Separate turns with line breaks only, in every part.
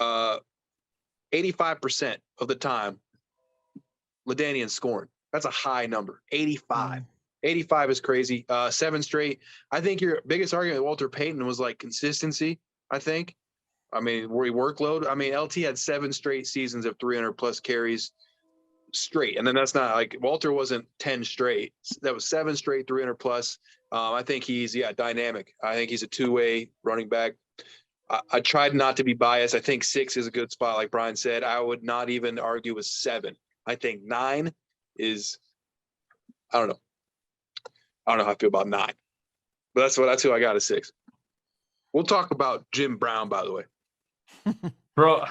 85% of the time, LaDainian's scoring. That's a high number. 85. 85 is crazy. 7 straight. I think your biggest argument with Walter Payton was like consistency, I think. I mean, workload. I mean, LT had 7 straight seasons of 300 plus carries straight. And then that's not like Walter wasn't 10 straight. That was 7 straight, 300 plus. I think he's, dynamic. I think he's a two-way running back. I tried not to be biased. I think 6 is a good spot. Like Brian said, I would not even argue with 7. I think 9 is, I don't know. I don't know how I feel about 9, but that's who I got at 6. We'll talk about Jim Brown, by the way.
Bro,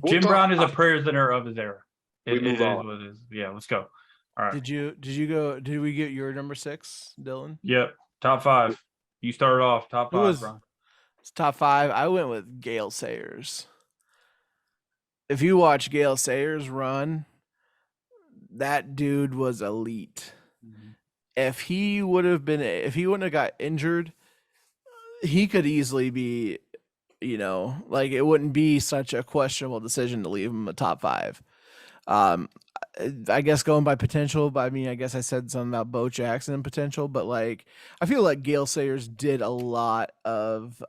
Jim Brown is a prisoner of his era.
We move on.
What it is. Yeah, let's go. All right.
Did we get your number 6, Dillon?
Yep. Top 5. You started off top 5, bro.
It's top 5. I went with Gale Sayers. If you watch Gale Sayers run, that dude was elite. Mm-hmm. If he wouldn't have got injured, he could easily be, like it wouldn't be such a questionable decision to leave him a top 5. I guess going by potential, but I mean, I guess I said something about Bo Jackson and potential, but like, I feel like Gale Sayers did a lot of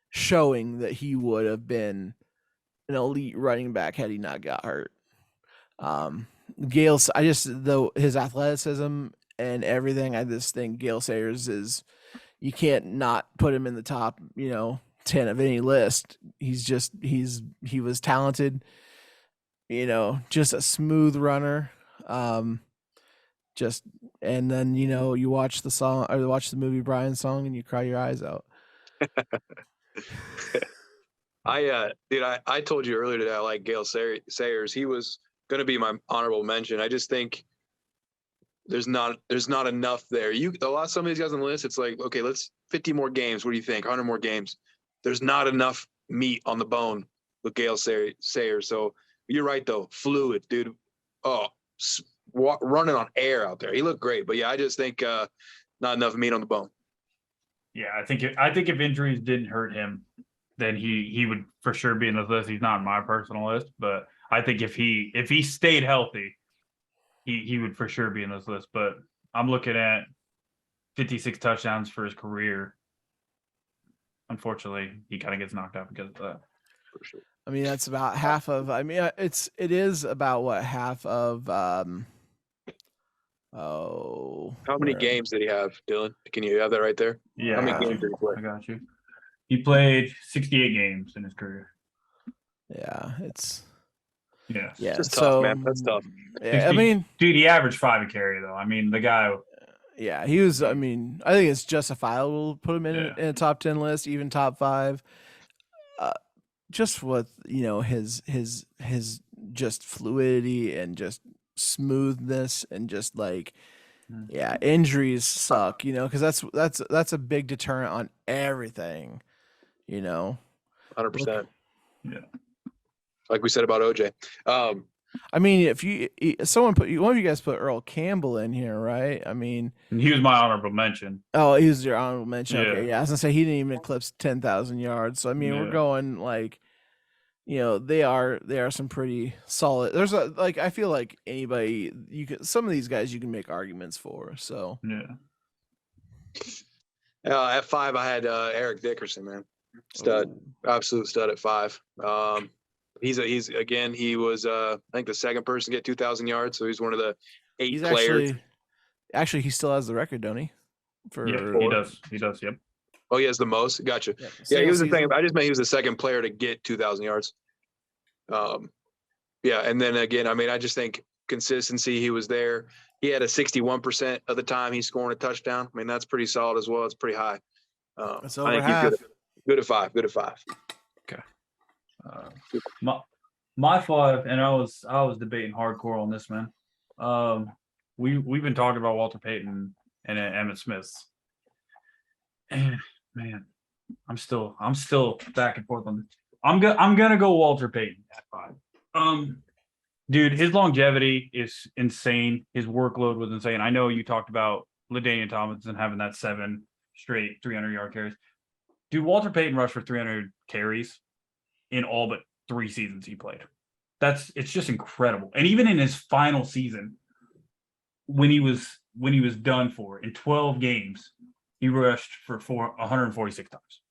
showing that he would have been an elite running back had he not got hurt. His athleticism and everything, I just think Gale Sayers is, you can't not put him in the top, 10 of any list. He was talented, just a smooth runner. And then, you watch the song or watch the movie Brian song and you cry your eyes out.
I told you earlier today I like Gale Sayers. He was going to be my honorable mention. I just think there's not enough there. Some of these guys on the list, it's like, okay, let's 50 more games. What do you think? 100 more games. There's not enough meat on the bone with Gale Sayers. So you're right though. Fluid, dude. Oh, running on air out there. He looked great, but yeah, I just think not enough meat on the bone.
Yeah, I think if injuries didn't hurt him, then he would for sure be in this list. He's not on my personal list, but I think if he stayed healthy, he would for sure be in this list. But I'm looking at 56 touchdowns for his career. Unfortunately, he kind of gets knocked out because of that.
For sure.
I mean, that's about half of. I mean, it is about what half of.
How many games did he have, Dillon? Can you have that right there?
Yeah,
how many games did he play?
I got you. He played 68 games in his career.
Yeah, it's.
Yeah.
It's just tough, man. That's tough.
Yeah, I mean,
dude, he averaged 5 a carry though. I mean, the guy.
Yeah, he was. I mean, I think it's justifiable to put him in a top 10 list, even top 5. Just with his just fluidity and just smoothness and just like, injuries suck, because that's a big deterrent on everything,
100%.
Yeah.
Like we said about OJ.
I mean, if one of you guys put Earl Campbell in here, right? I mean,
he was my honorable mention.
Oh, he was your honorable mention.
Yeah.
Okay, yeah. I was gonna say he didn't even eclipse 10,000 yards. So I mean, we're going like, they are some pretty solid. There's I feel like anybody some of these guys you can make arguments for. So
at 5, I had Eric Dickerson, man, stud, absolute stud at 5. He was I think the second person to get 2,000 yards, so he's one of the 8 players.
Actually, he still has the record, don't he?
He does. Yep.
Oh, he has the most. Gotcha. Yeah, he was the second. I just meant he was the second player to get 2,000 yards. And then again, I mean, I just think consistency. He was there. He had a 61% of the time he's scoring a touchdown. I mean, that's pretty solid as well. It's pretty high.
That's over half.
He's good at 5. Good at 5.
Okay. My 5, and I was debating hardcore on this, man. We've been talking about Walter Payton and Emmitt Smith. And man, I'm still back and forth on this. I'm gonna go Walter Payton at 5. Dude, his longevity is insane. His workload was insane. I know you talked about LaDainian Tomlinson having that 7 straight 300-yard carries. Dude, Walter Payton rushed for 300 carries in all but 3 seasons he played. It's just incredible. And even in his final season, when he was done for in 12 games, he rushed for 146 times,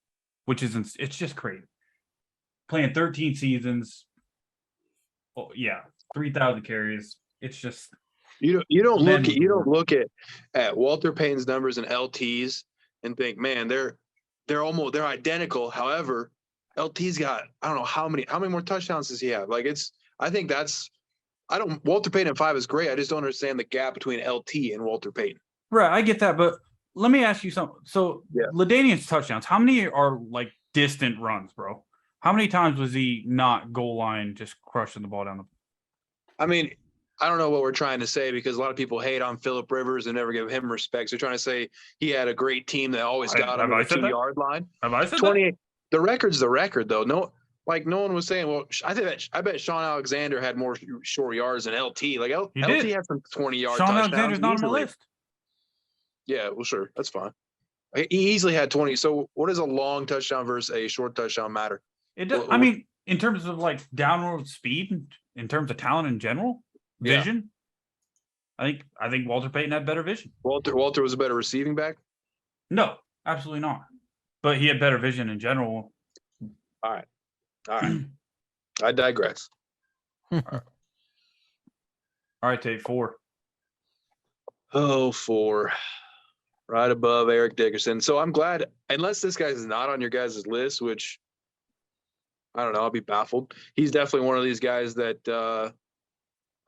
which is it's just crazy. Playing 13 seasons, 3,000 carries. It's just
you don't look at Walter Payton's numbers and LTs and think, man, they're identical. However, LT's got, I don't know how many more touchdowns does he have? Like Walter Payton at 5 is great. I just don't understand the gap between LT and Walter Payton.
Right, I get that, but let me ask you something. So LaDainian's touchdowns, how many are like distant runs, bro? How many times was he not goal line just crushing the ball down the?
I mean, I don't know what we're trying to say because a lot of people hate on Phillip Rivers and never give him respect. So they're trying to say he had a great team that always got on the 2-yard line.
Have I said
28. The record's the record, though. No one was saying. Well, I bet Sean Alexander had more short yards than LT. Like LT had some 20-yard.
Sean Alexander's not on the list.
Yeah, well, sure, that's fine. He easily had 20. So, what does a long touchdown versus a short touchdown matter?
It does. I mean, in terms of like downward speed, in terms of talent in general, vision. I think Walter Payton had better vision.
Walter was a better receiving back?
No, absolutely not. But he had better vision in general.
All right. I digress.
All right, Tate, 4.
Oh, 4. Right above Eric Dickerson. So I'm glad, unless this guy's not on your guys' list, which I don't know, I'll be baffled. He's definitely one of these guys that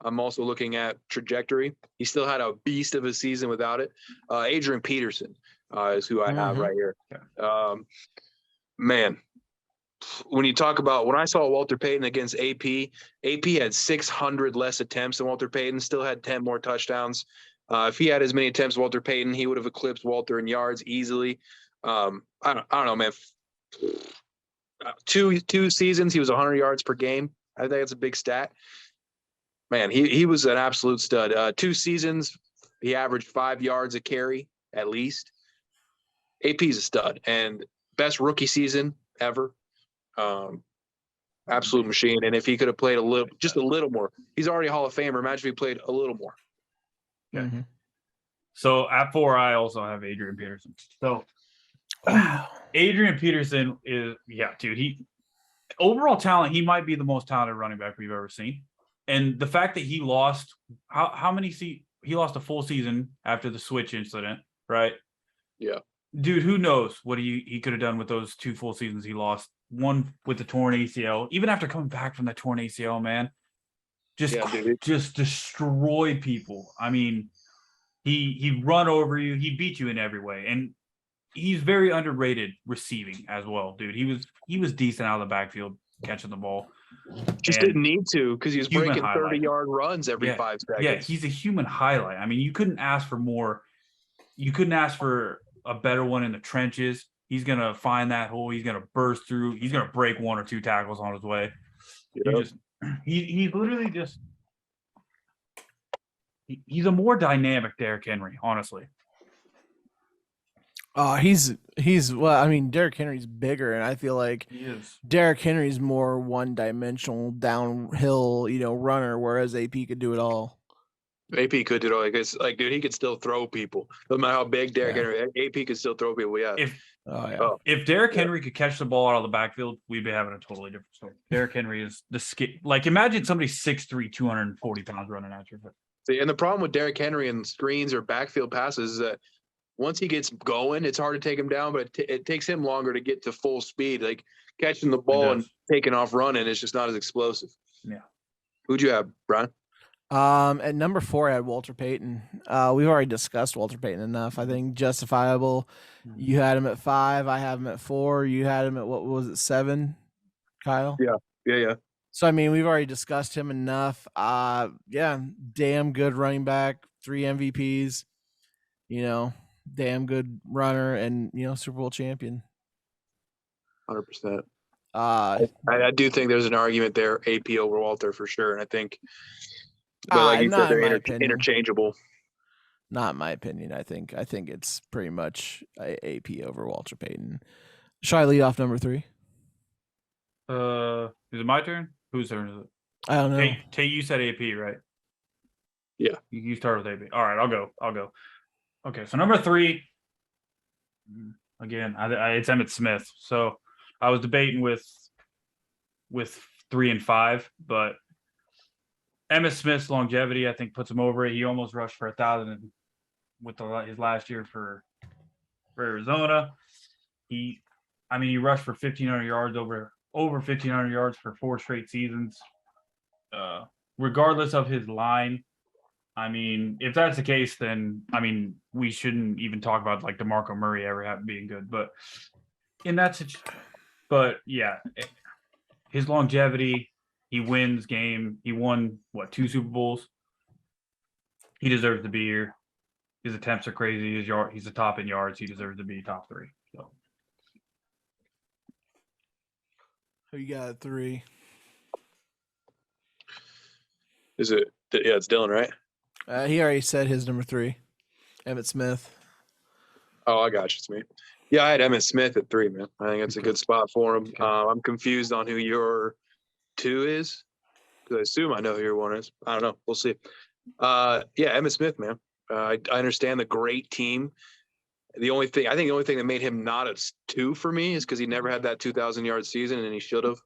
I'm also looking at trajectory. He still had a beast of a season without it. Adrian Peterson is who I have right here. Man, when you talk about when I saw Walter Payton against AP had 600 less attempts than Walter Payton, still had 10 more touchdowns. If he had as many attempts as Walter Payton, he would have eclipsed Walter in yards easily. I don't know, man. 2 seasons, he was 100 yards per game. I think that's a big stat. Man, he was an absolute stud. 2 seasons, he averaged 5 yards a carry at least. AP's a stud and best rookie season ever. Absolute machine. And if he could have played just a little more, he's already a Hall of Famer. Imagine if he played a little more.
Okay. Mm-hmm. So at 4, I also have Adrian Peterson. So Adrian Peterson is, dude, he overall talent, he might be the most talented running back we've ever seen. And the fact that he lost he lost a full season after the switch incident, right?
Yeah.
Dude, who knows what he could have done with those 2 full seasons he lost. One with the torn ACL. Even after coming back from that torn ACL, man, just destroyed people. I mean, he'd run over you. He beat you in every way. And he's very underrated receiving as well, dude. He was decent out of the backfield catching the ball.
Just didn't need to because he was breaking 30-yard runs every 5 seconds.
Yeah, he's a human highlight. I mean, you couldn't ask for more. You couldn't ask for a better one in the trenches. He's going to find that hole. He's going to burst through. He's going to break 1 or 2 tackles on his way. Yep. He's literally just – he's a more dynamic Derrick Henry, honestly.
Well, I mean, Derrick Henry's bigger, and I feel like Derrick Henry's more one-dimensional downhill, runner, whereas AP could do it all.
AP could do it all. Like, dude, he could still throw people. No matter how big Derrick Henry, AP could still throw people. Yeah.
If Derrick Henry could catch the ball out of the backfield, we'd be having a totally different story. Derrick Henry is like, imagine somebody 6'3", 240 pounds running at you.
See, and the problem with Derrick Henry and screens or backfield passes is that once he gets going, it's hard to take him down, but it takes him longer to get to full speed. Like catching the ball and taking off running, it's just not as explosive.
Yeah.
Who'd you have, Brian?
At number 4, I had Walter Payton. We've already discussed Walter Payton enough. I think justifiable. You had him at 5. I have him at 4. You had him at, what was it, 7, Kyle?
Yeah.
So, I mean, we've already discussed him enough. Damn good running back, 3 MVPs, damn good runner and, Super Bowl champion.
100%. I do think there's an argument there, AP over Walter for sure. And I think, like you said, they're interchangeable.
Not in my opinion. I think it's pretty much AP over Walter Payton. Shall I lead off number 3?
Is it my turn? Whose turn is it?
I don't know.
Tate, you said AP, right?
Yeah.
You start with AP. All right, I'll go. Okay, so number 3. Again, it's Emmitt Smith. So I was debating with 3 and 5, but Emmitt Smith's longevity, I think, puts him over it. He almost rushed for 1,000 with his last year for Arizona. He rushed for 1,500 yards, over 1,500 yards for 4 straight seasons. Regardless of his line, I mean, if that's the case, then we shouldn't even talk about like DeMarco Murray ever being good. But in that situation, his longevity, he wins game. He won 2 Super Bowls. He deserves to be here. His attempts are crazy. He's the top in yards. He deserves to be top 3. So
Who you got at 3?
Is it? Yeah, it's Dillon, right?
He already said his number 3, Emmitt Smith.
Oh, I got you. It's me. Yeah, I had Emmitt Smith at 3, man. I think it's a good spot for him.
Okay.
I'm confused on who your 2 is, because I assume I know who your 1 is. I don't know. We'll see. Yeah, Emmitt Smith, man. I understand the great team. The only thing that made him not a 2 for me is because he never had that 2,000-yard season, and he should have.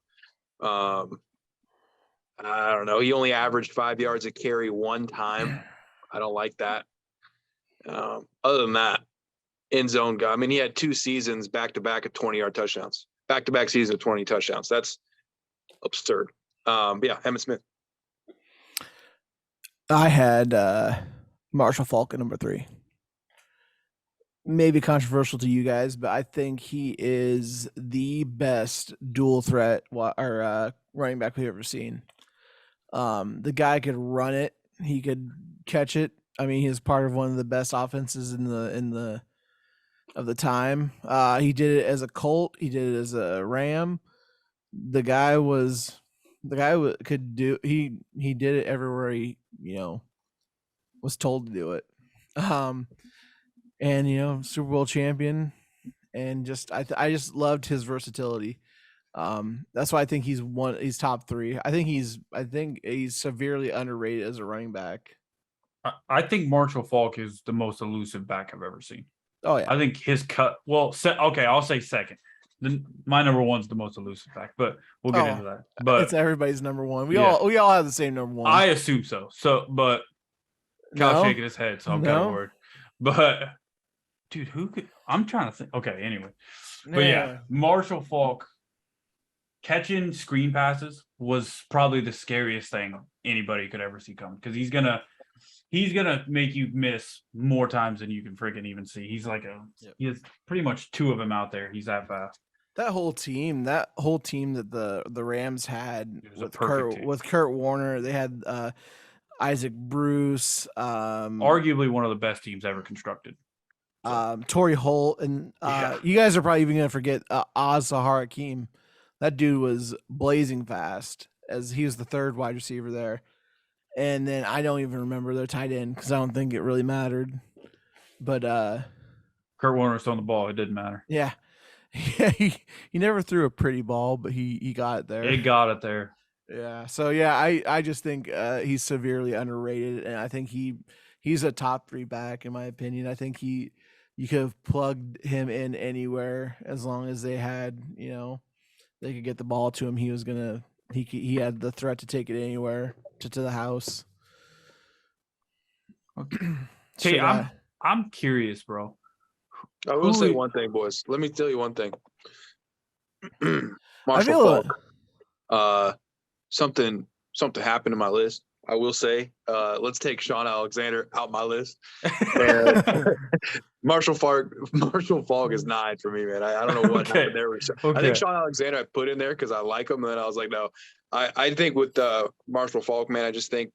I don't know. He only averaged 5 yards a carry 1 time. I don't like that. Other than that, end zone guy. I mean, he had 2 seasons back-to-back at 20-yard touchdowns. Back-to-back season of 20 touchdowns. That's absurd. Yeah, Emmitt Smith.
I had Marshall Faulk at number 3. Maybe controversial to you guys, but I think he is the best dual threat running back we've ever seen. The guy could run it. He could catch it. I mean, he's part of one of the best offenses in the time. He did it as a Colt. He did it as a Ram. The guy could do. He did it everywhere he was told to do it. And Super Bowl champion, and I just loved his versatility. That's why I think he's top 3. I think he's severely underrated as a running back.
I think Marshall Faulk is the most elusive back I've ever seen.
Oh yeah.
I think his cut. Well, okay, I'll say second. My number 1's the most elusive back, but we'll get into that. But
it's everybody's number 1. We all have the same number 1.
I assume so. So, but Kyle's shaking his head, so I'm kind of worried. But dude, who could? I'm trying to think. Okay, anyway. But yeah, Marshall Faulk catching screen passes was probably the scariest thing anybody could ever see coming, because he's gonna make you miss more times than you can freaking even see. He's like he has pretty much 2 of them out there. He's that fast.
That whole team that the Rams had with Kurt Warner, they had Isaac Bruce,
arguably one of the best teams ever constructed.
Torrey Holt, and you guys are probably even gonna forget Oz Sahar Hakeem. That dude was blazing fast, as he was the 3rd wide receiver there. And then I don't even remember their tight end, because I don't think it really mattered. But
Kurt Warner was throwing the ball. It didn't matter.
Yeah. He never threw a pretty ball, but he got it there.
He got it there.
Yeah. So yeah, I just think he's severely underrated, and I think he's a top 3 back in my opinion. I think you could have plugged him in anywhere, as long as they had, they could get the ball to him. He had the threat to take it anywhere to the house.
Okay. Hey, I'm curious, bro.
I will say one thing, boys. Let me tell you one thing. Marshall Faulk. Something happened to my list. I will say, let's take Sean Alexander out my list. Marshall Faulk is 9 for me, man. I don't know what happened there. I think Sean Alexander I put in there because I like him, and then I was like, no. I think with Marshall Faulk, man, I just think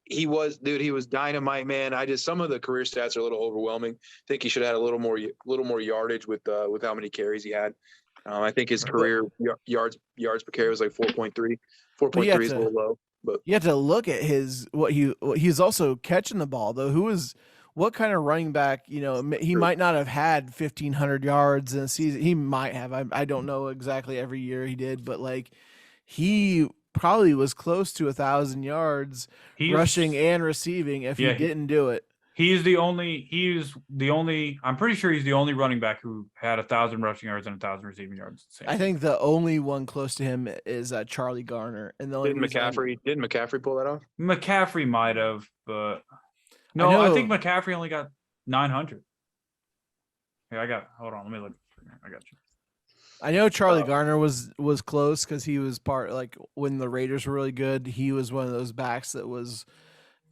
he was dynamite, man. Some of the career stats are a little overwhelming. I think he should have had a little more yardage with how many carries he had. I think his career yards per carry was like 4.3. 4.3 is a little low, but
you have to look at he's also catching the ball though. Who was what kind of running back, he might not have had 1,500 yards in a season. He might have. I don't know exactly every year he did, but like he probably was close to 1,000 yards rushing and receiving if he didn't do it.
He's the only. I'm pretty sure he's the only running back who had 1,000 rushing yards and 1,000 receiving yards.
I think the only one close to him is Charlie Garner. And the only
didn't McCaffrey pull that off?
McCaffrey might have, but no, I think McCaffrey only got 900. Here, hold on, let me look. I got you.
I know Charlie Garner was close because he was part, like when the Raiders were really good, he was one of those backs that was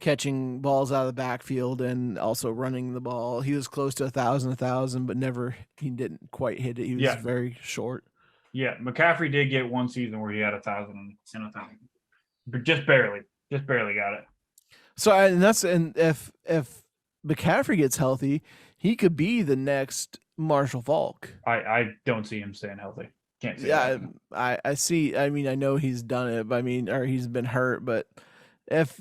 catching balls out of the backfield and also running the ball. He was close to 1,000, but he didn't quite hit it. He was very short.
Yeah, McCaffrey did get one season where he had 1,000 and 1,000, but just barely got it.
So, and if McCaffrey gets healthy, he could be the next Marshall Faulk.
I don't see him staying healthy. Can't see.
Yeah, I see. I mean, I know he's done it, but or he's been hurt. But if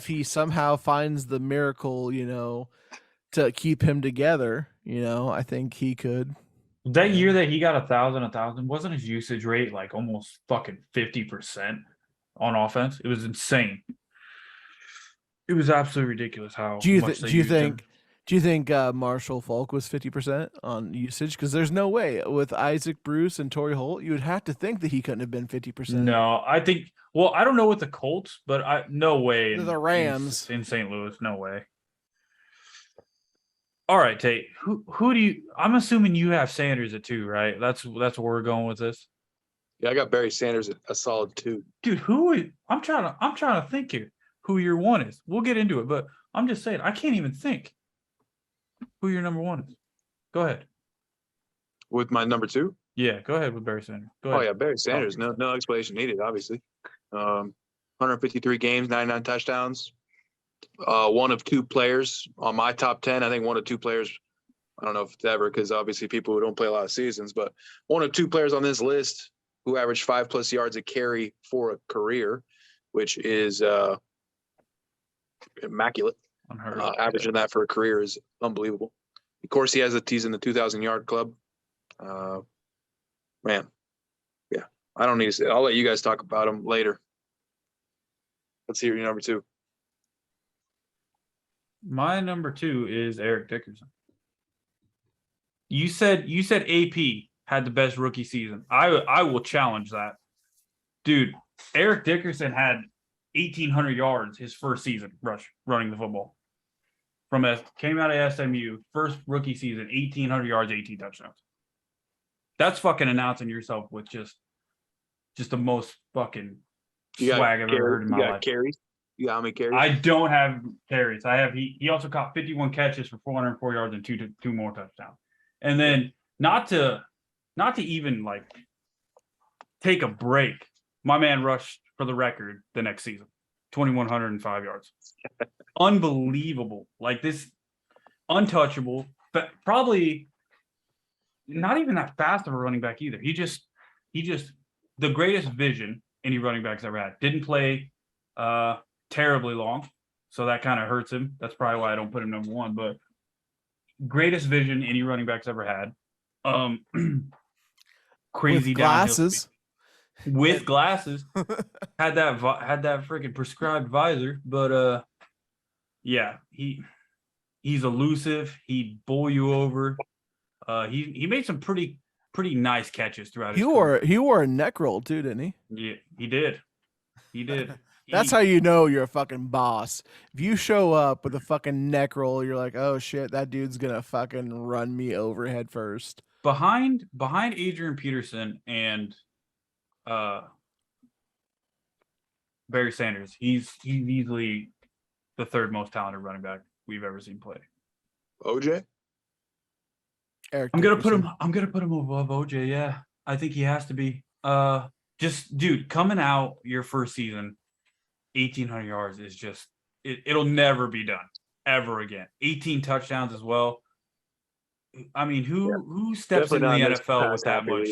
he somehow finds the miracle, to keep him together, I think he could.
That year that he got 1,000, wasn't his usage rate like almost fucking 50% on offense? It was insane. It was absolutely ridiculous how.
Do you think Marshall Faulk was 50% on usage? Because there's no way with Isaac Bruce and Torrey Holt, you would have to think that he couldn't have been 50%.
No, I think. Well, I don't know with the Colts, but no way.
The Rams
in St. Louis, no way. All right, Tate. Who do you? I'm assuming you have Sanders at 2, right? That's where we're going with this.
Yeah, I got Barry Sanders at a solid 2.
Dude, I'm trying to think here who your 1 is. We'll get into it, but I'm just saying I can't even think who your number 1 is. Go ahead.
With my number 2?
Yeah, go ahead with Barry Sanders. Go ahead.
Oh yeah, Barry Sanders. No explanation needed, obviously. 153 games, 99 touchdowns. One of 2 players on my top 10. I think one of 2 players. I don't know if it's ever, because obviously people who don't play a lot of seasons, but one of 2 players on this list who averaged 5+ yards a carry for a career, which is immaculate. Averaging that for a career is unbelievable. Of course, he's in the 2,000-yard club. Man, yeah, I don't need to say it. I'll let you guys talk about him later. Let's hear your number 2.
My number 2 is Eric Dickerson. You said AP had the best rookie season. I will challenge that. Dude, Eric Dickerson had 1,800 yards his first season running the football. Came out of SMU, first rookie season, 1,800 yards, 18 touchdowns. That's fucking announcing yourself with just the most fucking swag I've ever heard in my life.
You got carries? You got how many carries?
I don't have carries. I have he also caught 51 catches for 404 yards and two more touchdowns. And then not to even like take a break, my man rushed for the record the next season, 2,105 yards. Unbelievable. Like this, untouchable, but probably not even that fast of a running back either. He just the greatest vision any running back's ever had. Didn't play terribly long, so that kind of hurts him. That's probably why I don't put him number 1, but greatest vision any running back's ever had. Crazy
with glasses.
With glasses. had that freaking prescribed visor, but yeah, he's elusive. He'd bowl you over. He made some pretty nice catches throughout his career.
He wore a neck roll too, didn't he?
Yeah, he did.
That's how you know you're a fucking boss. If you show up with a fucking neck roll, you're like, oh shit, that dude's gonna fucking run me over head first.
Behind Adrian Peterson and Barry Sanders, he's easily the 3rd most talented running back we've ever seen play.
OJ?
I'm gonna put him above OJ. Yeah, I think he has to be. Just dude, coming out your first season, 1,800 yards is just it'll never be done ever again. 18 touchdowns as well. I mean, who steps into the NFL with that much?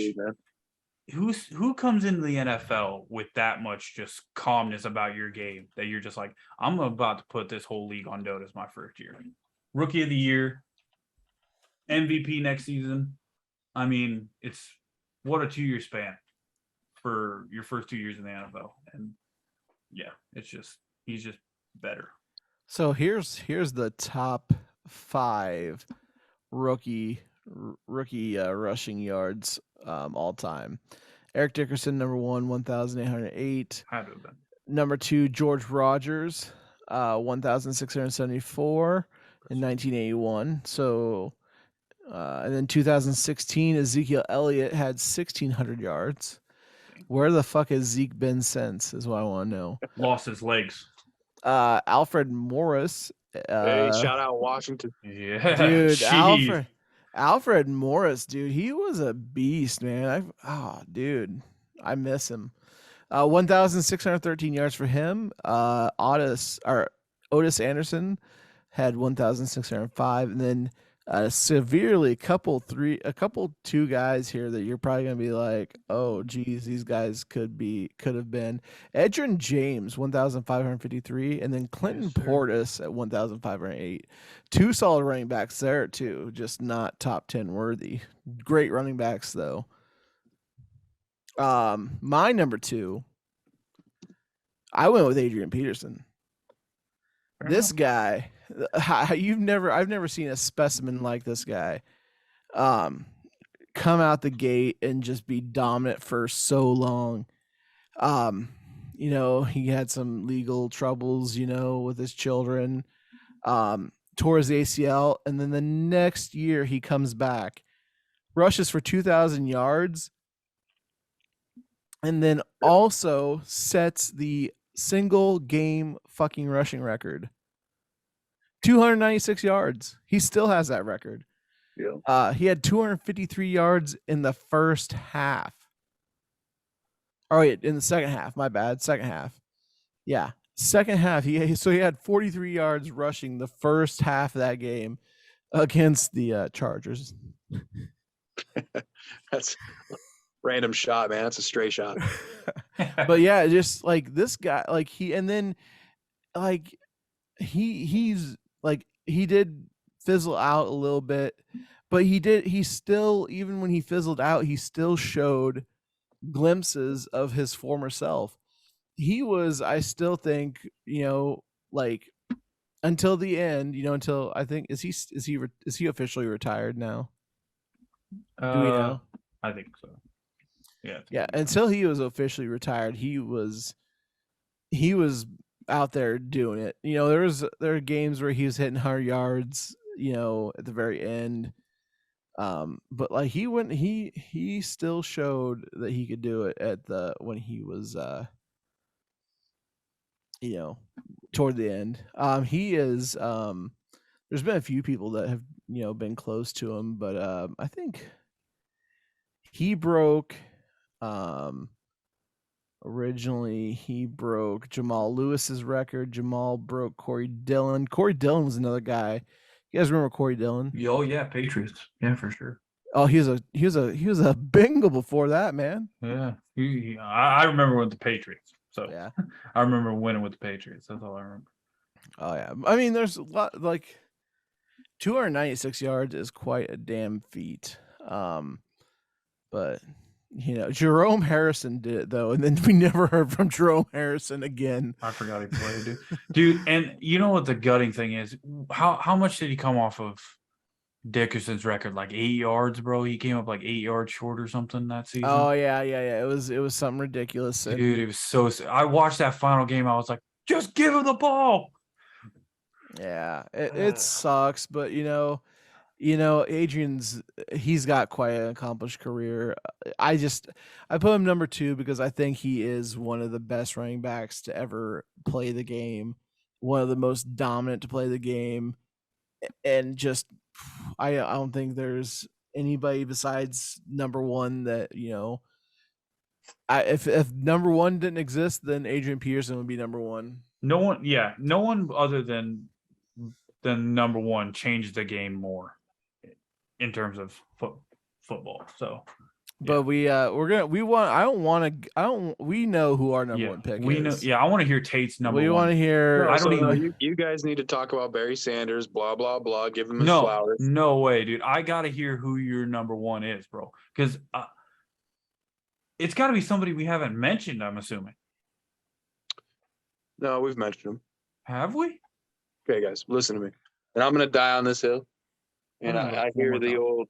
who comes into the NFL with that much just calmness about your game that you're just like, I'm about to put this whole league on notice my first year. Rookie of the year, MVP next season. I mean, it's what a 2-year span for your first 2 years in the NFL. And yeah, he's just better.
So here's the top 5 rookie rushing yards all time. Eric Dickerson, number 1, 1,808.
Had to have been.
Number 2, George Rogers, 1,674 in 1981. So, and then 2016, Ezekiel Elliott had 1,600 yards. Where the fuck has Zeke been since? Is what I want to know.
Lost his legs.
Alfred Morris.
Hey, shout out Washington.
Yeah,
Dude,
jeez.
Alfred Morris, dude, he was a beast, man. Dude, I miss him. 1,613 yards for him. Otis Anderson had 1,605, and then severely a couple 2 guys here that you're probably gonna be like, oh geez, these guys could have been Edgerrin James, 1,553, and then Clinton Portis at 1,508. 2 solid running backs there too, just not top 10 worthy. Great running backs though. My number 2, I went with Adrian Peterson. This guy, I've never seen a specimen like this guy come out the gate and just be dominant for so long. He had some legal troubles, with his children, tore his ACL, and then the next year he comes back, rushes for 2,000 yards, and then also sets the single game fucking rushing record. 296 yards. He still has that record.
Yeah.
He had 253 yards in the first half. Oh, wait, in the second half. My bad. Second half. Yeah. Second half. He had 43 yards rushing the first half of that game against the Chargers.
That's random shot, man. That's a stray shot.
But yeah, just like this guy, like he did fizzle out a little bit, but he still, even when he fizzled out, he still showed glimpses of his former self. He was, I still think, like until the end, until I think, is he officially retired now? Do we know?
I think so.
Yeah. Until he was officially retired, he was out there doing it. There are games where he was hitting 100 yards, at the very end. But like he still showed that he could do it when he was toward the end. He is there's been a few people that have, been close to him, but I think he broke originally he broke Jamal Lewis's record. Jamal broke Corey Dillon. Corey Dillon was another guy. You guys remember Corey Dillon?
Oh yeah, Patriots. Yeah, for sure.
Oh, he was a Bengal before that, man.
Yeah, I remember with the Patriots. So
yeah,
I remember winning with the Patriots. That's all I remember.
Oh yeah, I mean, there's a lot, like 296 yards is quite a damn feat. But Jerome Harrison did it though, and then we never heard from Jerome Harrison again.
I forgot he played, dude. And you know what the gutting thing is? How much did he come off of Dickerson's record? Like 8 yards, bro. He came up like 8 yards short or something that season.
Oh yeah. It was something ridiculous.
Dude, it was so. I watched that final game. I was like, just give him the ball.
Yeah, it sucks, but Adrian's, he's got quite an accomplished career. I put him number 2 because I think he is one of the best running backs to ever play the game, one of the most dominant to play the game, and just I don't think there's anybody besides number 1 that if number 1 didn't exist, then Adrian Peterson would be number 1.
No one other than number 1 changed the game more in terms of football. So
But we know who our number one pick
we
is.
know. Yeah, I want to hear Tate's number
We
one.
want to hear.
I don't even.
You guys need to talk about Barry Sanders. Blah blah blah. Give him his
No,
flowers.
no way, dude. I gotta hear who your number one is, bro. Because it's got to be somebody we haven't mentioned. I'm assuming.
No, we've mentioned him.
Have we?
Okay, guys, listen to me. And I'm gonna die on this hill. And I hear the old.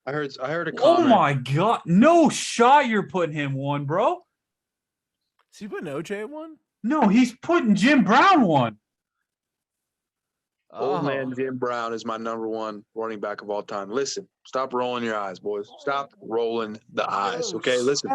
I heard a comment.
Oh my God! No shot. You're putting him one, bro.
Is he putting OJ at one?
No, he's putting Jim Brown one.
Old man Jim Brown is my number one running back of all time. Listen, stop rolling your eyes, boys. Stop rolling the eyes. Okay, listen.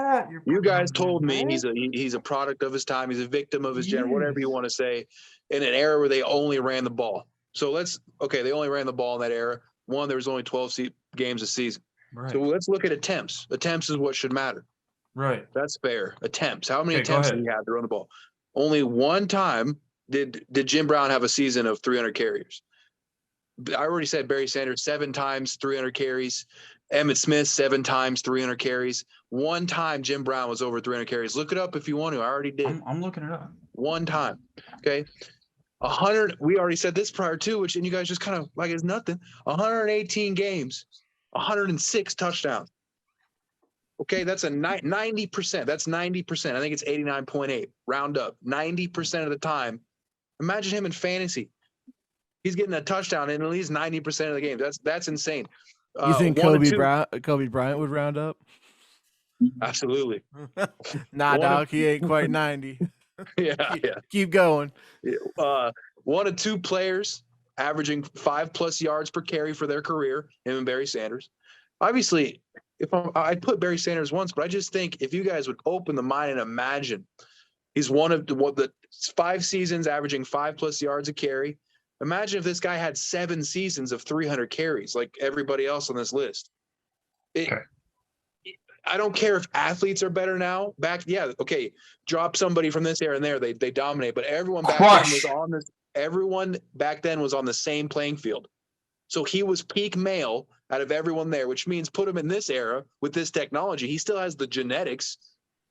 You guys told me he's a product of his time. He's a victim of his generation, whatever you want to say, in an era where they only ran the ball. So they only ran the ball in that era. One, there was only 12 games a season.
Right.
So let's look at attempts. Attempts is what should matter.
Right.
That's fair. Attempts. How many attempts did he have to run the ball? Only one time did Jim Brown have a season of 300 carries. I already said Barry Sanders 7 times 300 carries. Emmitt Smith 7 times 300 carries. One time Jim Brown was over 300 carries. Look it up if you want to. I already did.
I'm looking it up.
One time. Okay. 100. We already said this prior to, and you guys just kind of like it's nothing. 118 games, 106 touchdowns. Okay, that's a 90%. That's 90%. I think it's 89.8. Round up. 90% of the time. Imagine him in fantasy. He's getting a touchdown in at least 90% of the game. That's insane.
You think Kobe Bryant would round up?
Absolutely.
Nah, dog. He ain't quite 90.
Yeah.
Keep going.
1 of 2 players averaging 5+ yards per carry for their career. Him and Barry Sanders. Obviously, I'd put Barry Sanders once, but I just think if you guys would open the mind and imagine, he's one of the 5 seasons averaging 5+ yards a carry. Imagine if this guy had 7 seasons of 300 carries like everybody else on this list. I don't care if athletes are better now. Drop somebody from this era and there, they dominate. But everyone back then was on the same playing field. So he was peak male out of everyone there, which means put him in this era with this technology. He still has the genetics.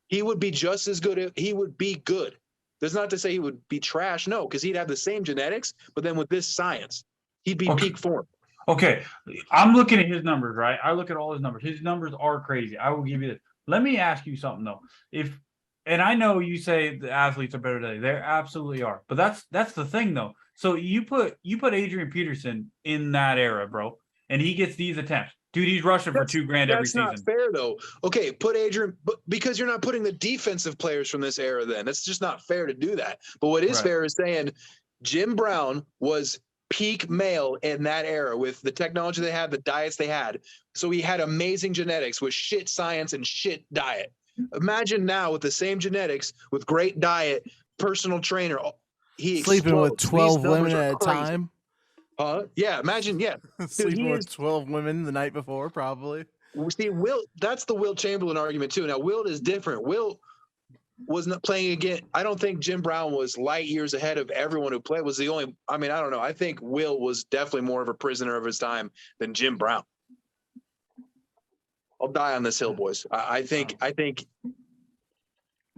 He would be just as good. He would be good. That's not to say he would be trash. No, because he'd have the same genetics, but then with this science, he'd be peak form.
Okay. I'm looking at his numbers, right? I look at all his numbers. His numbers are crazy. I will give you this. Let me ask you something though. And I know you say the athletes are better today. They absolutely are. But that's the thing though. So you put Adrian Peterson in that era, bro, and he gets these attempts. Dude, he's rushing for $2,000 every season.
That's not fair, though. Okay, put Adrian, because you're not putting the defensive players from this era then. That's just not fair to do that. But what is fair is saying Jim Brown was peak male in that era with the technology they had, the diets they had. So he had amazing genetics with shit science and shit diet. Imagine now with the same genetics, with great diet, personal trainer, he
sleeping with 12 women at a
crazy.
Time.
Yeah, imagine, yeah.
Sleeping with 12 women the night before, probably.
See, that's the Wilt Chamberlain argument, too. Now, Wilt is different. Wilt was not playing again. I don't think Jim Brown was light years ahead of everyone who played. Was the only, I don't know. I think Wilt was definitely more of a prisoner of his time than Jim Brown. I'll die on this hill, boys. I think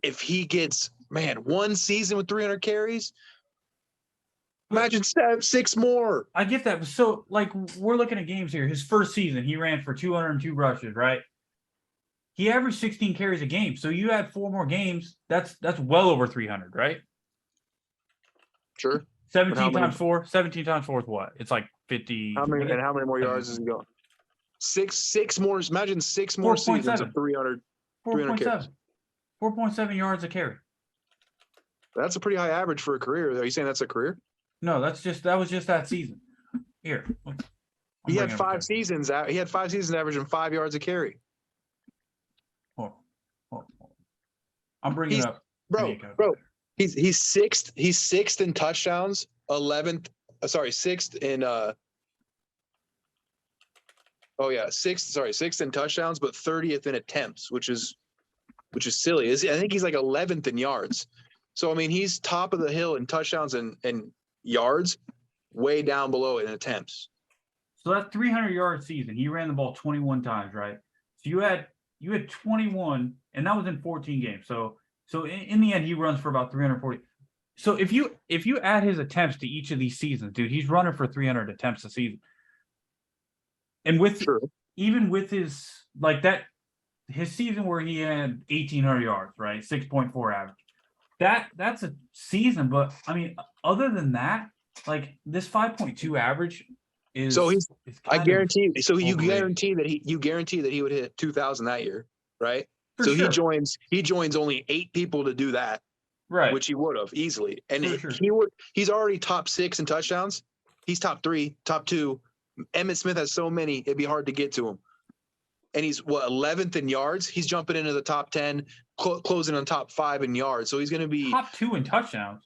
if he gets, 1 season with 300 carries, imagine 6 more.
I get that. So, we're looking at games here. His first season, he ran for 202 rushes, right? He averaged 16 carries a game. So you add 4 more games, that's well over 300, right?
Sure.
17 times 4 is what? It's like 50.
How many more yards is he going? 6 more. Imagine 6 more seasons of 300 carries.
4.7 yards a carry.
That's a pretty high average for a career. Are you saying that's a career?
No, that was just that season. Here.
He had 5 seasons. He had 5 seasons averaging 5 yards a carry.
I'm bringing up.
Bro. He's sixth. He's 6th in touchdowns. 11th. Sixth in. Sixth in touchdowns, but 30th in attempts, which is silly. I think he's like 11th in yards. So he's top of the hill in touchdowns and yards, way down below in attempts.
So that 300-yard season, he ran the ball 21 times, right? So you you had 21, and that was in 14 games. So in the end, he runs for about 340. So if you add his attempts to each of these seasons, dude, he's running for 300 attempts a season. And even with his his season where he had 1,800 yards, right, 6.4 average. That's a season, but I mean, other than that, like this 5.2 average is. So
I guarantee. So you guarantee that he would hit 2,000 that year, right? So sure. he joins only 8 people to do that,
right?
Which he would have easily, and
sure.
He's already top 6 in touchdowns. He's top 3, top 2. Emmitt Smith has so many, it'd be hard to get to him. And he's 11th in yards. He's jumping into the top 10, closing on top 5 in yards. So he's going to be
top 2 in touchdowns.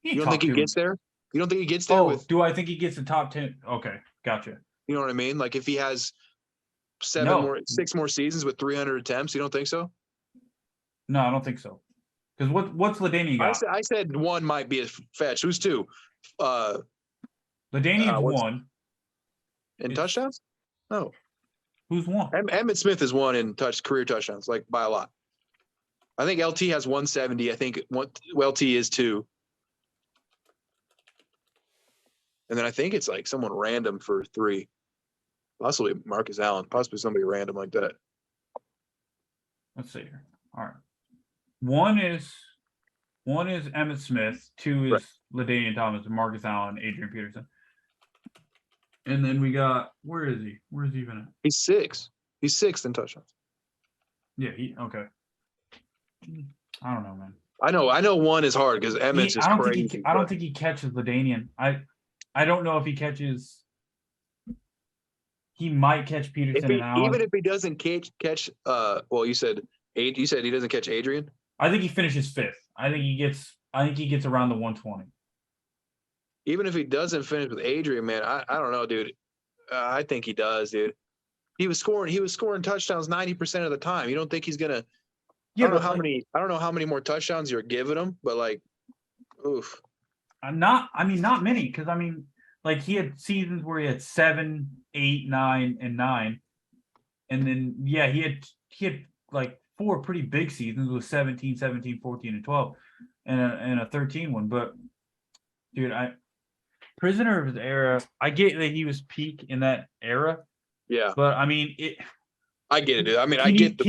You don't think he gets there? You don't think he gets there?
Do I think he gets the top 10? Okay, gotcha.
You know what I mean? Like if he has 6 more seasons with 300 attempts, you don't think so?
No, I don't think so. Because what's LaDainian got?
I said 1 might be a fetch. Who's 2?
LaDainian's 1.
In touchdowns? No.
Who's 1?
Emmitt Smith is 1 in career touchdowns, like by a lot. I think LT has 170. I think LT is 2. And then I think it's like someone random for 3. Possibly Marcus Allen. Possibly somebody random like that.
Let's see here. All right. 1 is Emmitt Smith. 2 is LaDainian Thomas, Marcus Allen, Adrian Peterson. And then we got, where is he? Where is he even at?
He's 6. He's 6th in touchdowns.
Yeah, okay. I don't know, man.
I know 1 is hard because Emmitt's is crazy.
I don't think he catches LaDainian. I don't know if he catches. He might catch Peterson and Allen.
Even if he doesn't catch. Well, you said he doesn't catch Adrian.
I think he finishes 5th. I think he gets around the 120.
Even if he doesn't finish with Adrian, man, I don't know, dude. I think he does, dude. He was scoring touchdowns 90% of the time. You don't think he's gonna? Yeah, I don't know how many more touchdowns you're giving him, but like, oof.
Not many, because I mean, like he had seasons where he had 7, 8, 9, and 9, and then he had like 4 pretty big seasons with 17, 14, and 12, and a 13 one. But dude, prisoner of his era. I get that he was peak in that era.
Yeah,
but I mean
I get it, dude. I mean, I get the.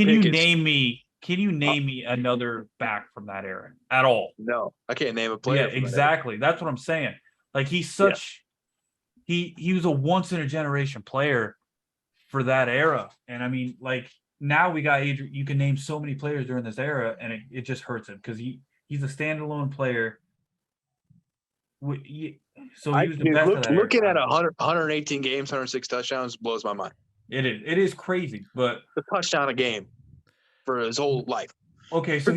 Can you name me another back from that era at all?
No, I can't name a player.
Yeah, exactly. That's what I'm saying. Like he's such, he was a once in a generation player for that era. And I mean, like now we got Adrian. You can name so many players during this era, and it just hurts him because he's a standalone player. So he was the best of that
looking
era.
At 118 games, 106 touchdowns blows my mind.
It is crazy, but
a touchdown a game for his whole life.
Okay, so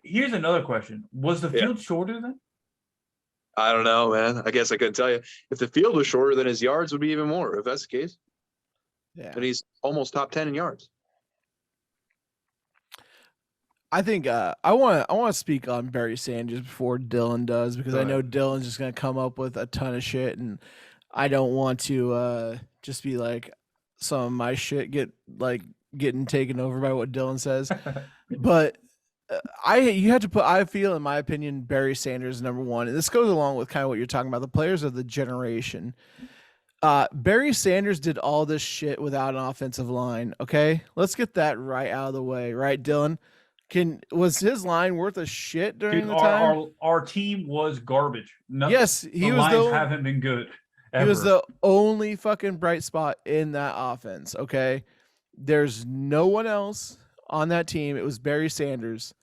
here's another question. Was the field shorter then?
I don't know, man. I guess I couldn't tell you. If the field was shorter, then his yards would be even more, if that's the case.
Yeah.
But he's almost top 10 in yards.
I think I want to speak on Barry Sanders before Dillon does, because I know Dillon's just going to come up with a ton of shit, and I don't want to just be like some of my shit getting taken over by what Dillon says. But I feel, in my opinion, Barry Sanders is number 1. And this goes along with kind of what you're talking about, the players of the generation. Barry Sanders did all this shit without an offensive line. Okay, let's get that right out of the way, right, Dillon? Was his line worth a shit during the time?
Our team was garbage.
Yes, he was.
Lines haven't been good. Ever.
He was the only fucking bright spot in that offense. Okay, there's no one else on that team. It was Barry Sanders.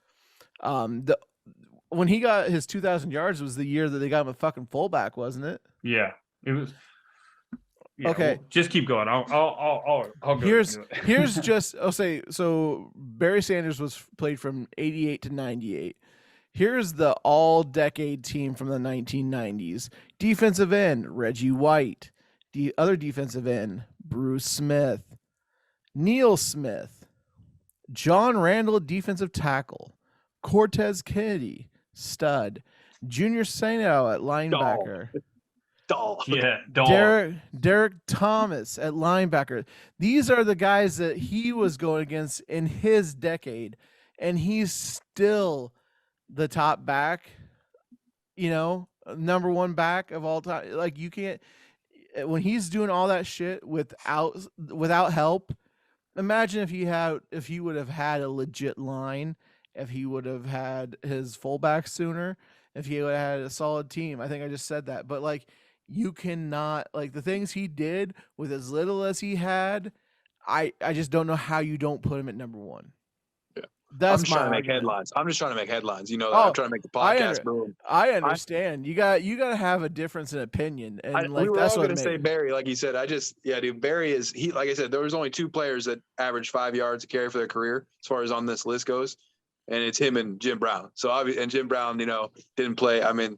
When he got his 2,000 yards was the year that they got him a fucking fullback, wasn't it?
Yeah, it was. Yeah,
okay,
well, just keep going. I'll go.
Here's just I'll say, so Barry Sanders played from 88 to 98. Here's the all-decade team from the 1990s. Defensive end, Reggie White. The other defensive end, Bruce Smith. Neil Smith. John Randall, defensive tackle. Cortez Kennedy, stud. Junior Seau at linebacker.
Dog.
Yeah, dog.
Derek Thomas at linebacker. These are the guys that he was going against in his decade, and he's still the top back, number one back of all time. Like, you can't, when he's doing all that shit without help. Imagine if he would have had a legit line, if he would have had his fullback sooner, if he would have had a solid team. I think I just said that, but like, you cannot, like, the things he did with as little as he had. I just don't know how you don't put him at number one.
Yeah.
That's
I'm just
my
trying to make
argument.
headlines. I'm just trying to make headlines.
Oh,
I'm trying to make the podcast boom.
I understand. You got to have a difference in opinion, and
we were
that's
all
what
going to say Barry, like you said. Dude, Barry is like I said, there was only 2 players that averaged 5 yards a carry for their career, as far as on this list goes, and it's him and Jim Brown. So obviously, and Jim Brown, didn't play. I mean,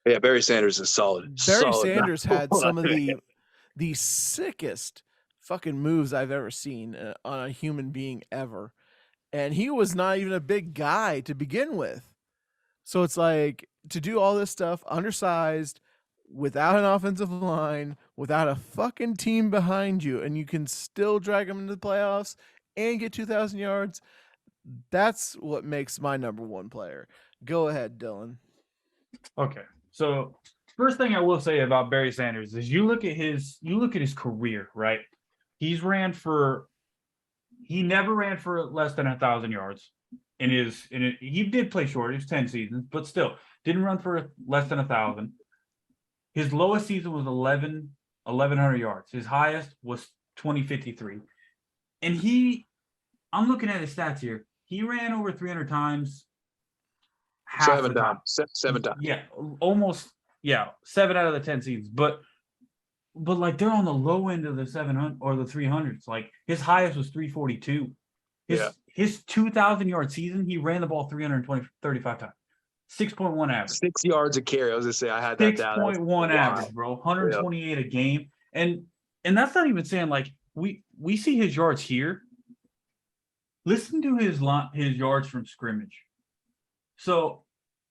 yeah, Barry Sanders is solid.
Barry Sanders had some of the sickest fucking moves I've ever seen on a human being ever. And he was not even a big guy to begin with. So it's like, to do all this stuff undersized, without an offensive line, without a fucking team behind you, and you can still drag him into the playoffs and get 2,000 yards. That's what makes my number one player. Go ahead, Dillon.
Okay. So first thing I will say about Barry Sanders is you look at his career, right? He never ran for less than 1,000 yards he did play short. It was 10 seasons, but still didn't run for less than 1,000. His lowest season was 1,100 yards. His highest was 2,053. And I'm looking at his stats here. He ran over 300 times.
7 times. 7 times.
Yeah, almost. Yeah, 7 out of the 10 seasons. But like, they're on the low end of the 700 or the 300s. Like, his highest was 342. His 2,000 yard season, he ran the ball 35 times. 6.1 average.
6 yards a carry. I was gonna say I had that down.
6.1 average, bro. 128 a game. And that's not even saying, like, we see his yards here. Listen to his yards from scrimmage. So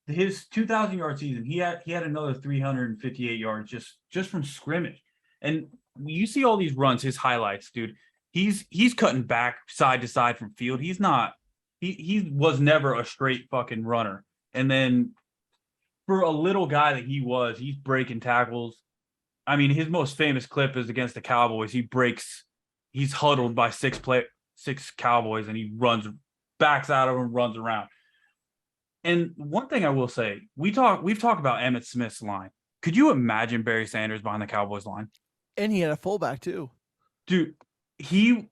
his 2,000 yard season, he had another 358 yards just from scrimmage. And you see all these runs, his highlights, dude. He's cutting back side to side from field. He's not. He was never a straight fucking runner. And then for a little guy that he's breaking tackles. I mean, his most famous clip is against the Cowboys. He's huddled by 6 Cowboys, and he backs out of them, runs around. And one thing I will say, we've talked about Emmitt Smith's line. Could you imagine Barry Sanders behind the Cowboys line?
And he had a fullback too.
Dude, we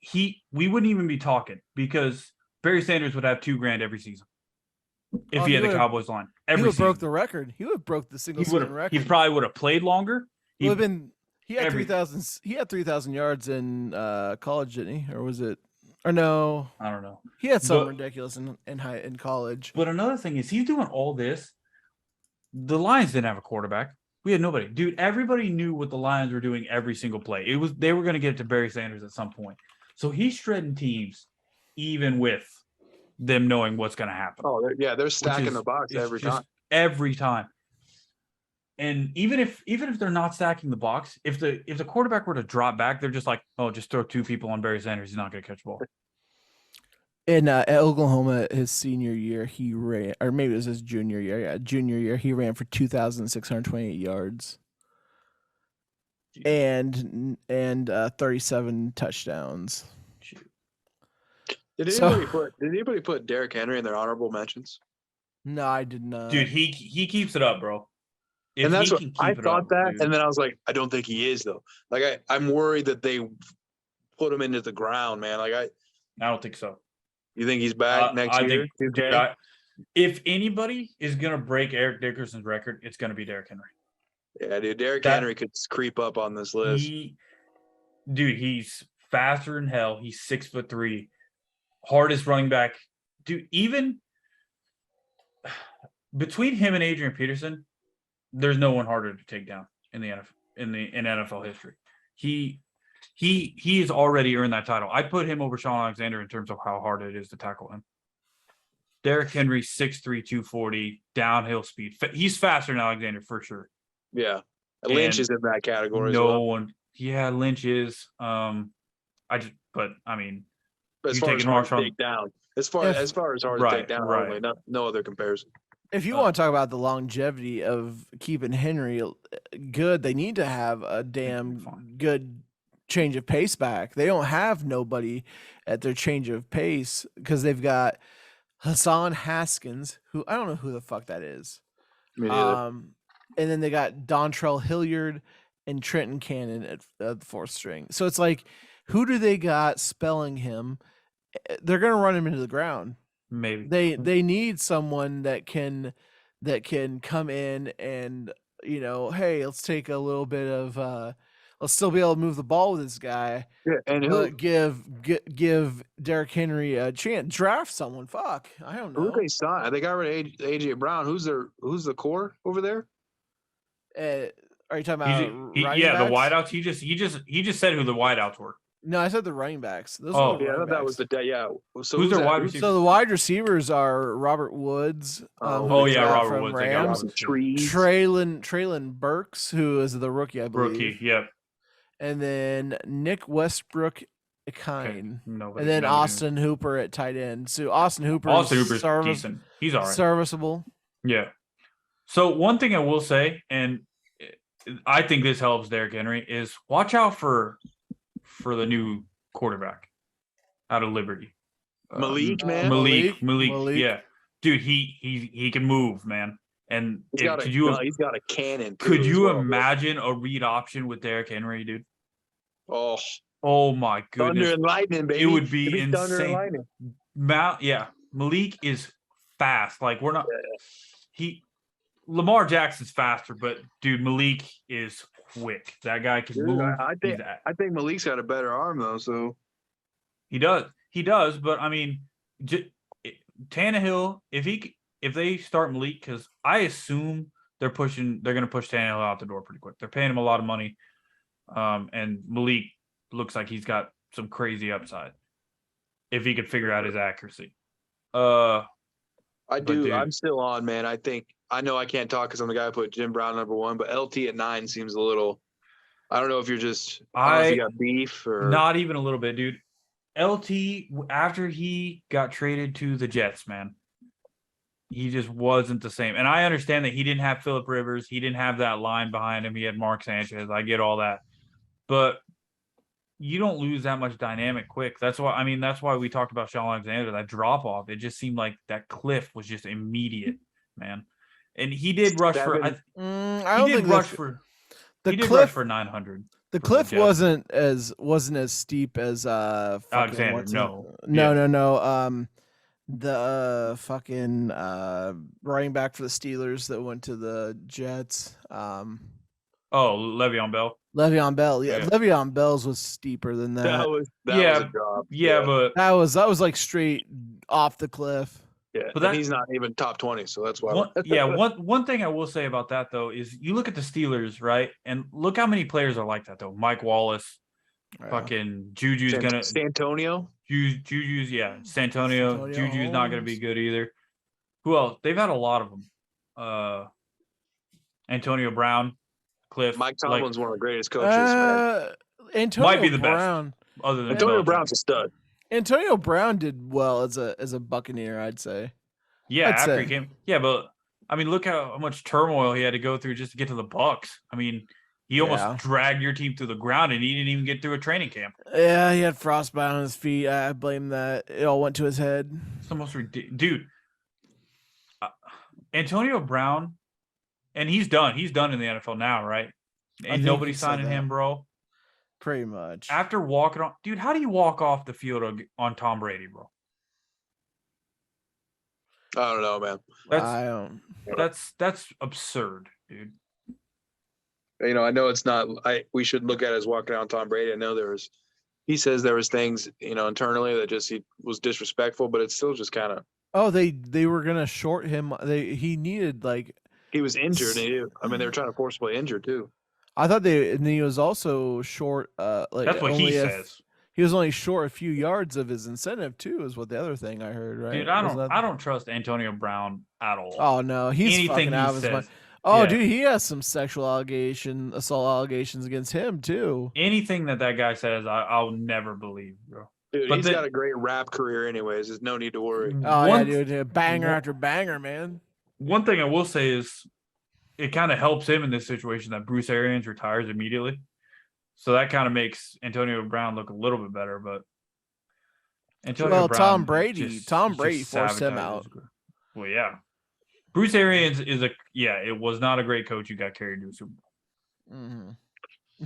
wouldn't even be talking, because Barry Sanders would have $2,000 every season if he had the Cowboys line. He would have
broke the record. He would have broke the single season record.
He probably would have played longer.
He had 3,000. He had 3,000 yards in college, didn't he? Or was it? Or no?
I don't know.
He had something ridiculous in college.
But another thing is, he's doing all this. The Lions didn't have a quarterback. We had nobody. Dude, everybody knew what the Lions were doing every single play. They were going to get it to Barry Sanders at some point. So he's shredding teams even with them knowing what's going to happen.
Oh, they're stacking the box every time.
Every time. And even if they're not stacking the box, if the quarterback were to drop back, they're just like, oh, just throw 2 people on Barry Sanders. He's not going to catch the ball.
In at Oklahoma, his senior year, he ran, or maybe it was his junior year. Yeah, junior year, he ran for 2,628 yards and 37 touchdowns.
Did anybody put Derrick Henry in their honorable mentions?
No, I did not.
Dude, he keeps it up, bro.
And that's what I thought that, and then I was like, I don't think he is though. Like I'm worried that they put him into the ground, man. Like I
don't think so.
You think he's back next year?
If anybody is gonna break Eric Dickerson's record, it's gonna be Derrick Henry.
Yeah, dude, Derrick Henry could creep up on this list.
He's faster than hell. He's 6'3", hardest running back. Dude, even between him and Adrian Peterson, there's no one harder to take down in the NFL history. He has already earned that title. I put him over Sean Alexander in terms of how hard it is to tackle him. Derrick Henry, 6'3", 240, downhill speed. He's faster than Alexander for sure.
Yeah. Lynch
And
is in that category as
no
well.
one. Yeah, Lynch is. But I mean,
But as
you
far
taking
as hard
marks
to
from
take down, as far
If-
as hard to
Right,
take down,
right.
only no other comparison.
If you want to talk about the longevity of keeping Henry good, they need to have a damn
Fine.
good change of pace back. They don't have nobody at their change of pace because they've got Hassan Haskins, who I don't know who the fuck that is.
Me neither.
And then they got Dontrell Hilliard and Trenton Cannon at the fourth string. So it's like, who do they got spelling him? They're gonna run him into the ground.
Maybe
They need someone that can come in and, you know, hey, let's take a little bit of let's still be able to move the ball with this guy.
Yeah, and
But give Derrick Henry a chance. Draft someone. Fuck, I don't know.
who they signed? They got rid of AJ Brown. Who's the core over there?
Are you talking about running
the
backs?
wideouts. He just said who the wideouts were.
No, I said the running backs. Those
Oh.
are the
Yeah, I
running
thought that was
backs.
So
Who's their
that?
wide receiver?
So the wide receivers are Robert Woods.
Oh,
who they
yeah,
got
Robert
from
Woods. They got
Rams.
Robert
Trees.
Traylon Burks, who is the rookie, I believe.
Rookie. Yep.
And then Nick Westbrook Kine.
Nobody-
And then
nobody-
Austin Hooper at tight end. So Austin Hooper's
decent. He's all right.
Serviceable.
Yeah. So one thing I will say, and I think this helps Derrick Henry, is watch out for the new quarterback out of Liberty.
Malik, man.
Malik.
Malik.
Yeah. Dude, he can move, man. And
He's got a cannon.
could
too,
you
as well.
imagine a read option with Derrick Henry, dude?
Oh,
Oh my
thunder
goodness.
and lightning, baby.
It would be
It'd thunder and
insane.
lightning.
Malik is fast. Like we're not Lamar Jackson's faster, but dude, Malik is quick. That guy can
Dude,
move.
I think Malik's got a better arm though. So
He does. But I mean, Tannehill, if they start Malik, because I assume they're going to push Tannehill out the door pretty quick. They're paying him a lot of money, and Malik looks like he's got some crazy upside if he could figure out his accuracy.
I do.
dude.
I'm still on, man. I know I can't talk because I'm the guy who put Jim Brown #1, but LT at 9 seems a little. I don't know if you're just. I don't know if you got beef or
Not even a little bit, dude. LT, after he got traded to the Jets, man, he just wasn't the same. And I understand that he didn't have Phillip Rivers. He didn't have that line behind him. He had Mark Sanchez. I get all that. But you don't lose that much dynamic quick. That's why we talked about Shaun Alexander, that drop off. It just seemed like that cliff was just immediate, man. And he did rush for.
I
He
don't
did
think
rush for.
the
He did
cliff
rush for 900.
The
for
cliff
Jets.
wasn't as steep as
Alexander.
No. The fucking running back for the Steelers that went to the Jets.
Oh, Le'Veon Bell.
Le'Veon Bell. Yeah,
Yeah.
Le'Veon Bell's was steeper than that.
that was
Yeah,
a drop.
But
That was like straight off the cliff.
Yeah,
But
and he's not even top 20, so that's why.
one thing I will say about that though is you look at the Steelers, right? And look how many players are like that though. Mike Wallace, fucking Juju's
Santonio.
Juju's Santonio. Juju's not gonna be good either. Who else? They've had a lot of them. Antonio Brown, Cliff.
Mike Tomlin's one of the greatest coaches. Man.
Antonio
Might be the best.
Brown.
Other than
Antonio
Belichick.
Brown's a stud.
Antonio Brown did well as a Buccaneer, I'd say.
Yeah,
I'd
after
say.
he came. Yeah, but I mean, look how much turmoil he had to go through just to get to the Bucks. I mean, he almost dragged your team through the ground, and he didn't even get through a training camp.
Yeah, he had frostbite on his feet. I blame that. It all went to his head.
It's the most ridiculous, dude. Antonio Brown, and he's done. He's done in the NFL now, right?
I
Ain't
think
nobody
he said
signing
that.
him, bro.
Pretty much.
After walking on, dude, how do you walk off the field on Tom Brady, bro?
I don't know, man.
I don't.
That's absurd, dude.
You know, I know it's not. We should look at it as walking around Tom Brady. I know he says there was things, you know, internally that just he was disrespectful, but it's still just kind of.
Oh, they were gonna short him. He needed like.
He was injured. And they were trying to forcibly injure too.
I thought and he was also short. Like
That's what he says.
He was only short a few yards of his incentive too. Is what the other thing I heard. Right,
Dude, I don't trust Antonio Brown at all.
Oh no, he's
Anything
fucking
he
out of his
says.
mind. Oh,
Yeah.
dude, he has some assault allegations against him too.
Anything that guy says, I'll never believe, bro.
Dude,
But
he's
then-
got a great rap career, anyways. There's no need to worry.
Oh
One-
yeah, dude, banger after banger, man.
One thing I will say is it kind of helps him in this situation that Bruce Arians retires immediately. So that kind of makes Antonio Brown look a little bit better, but Antonio Brown
Tom Brady
just
forced him
sabotages
out.
Well, yeah. Bruce Arians it was not a great coach who got carried to a Super Bowl.
Mm-hmm.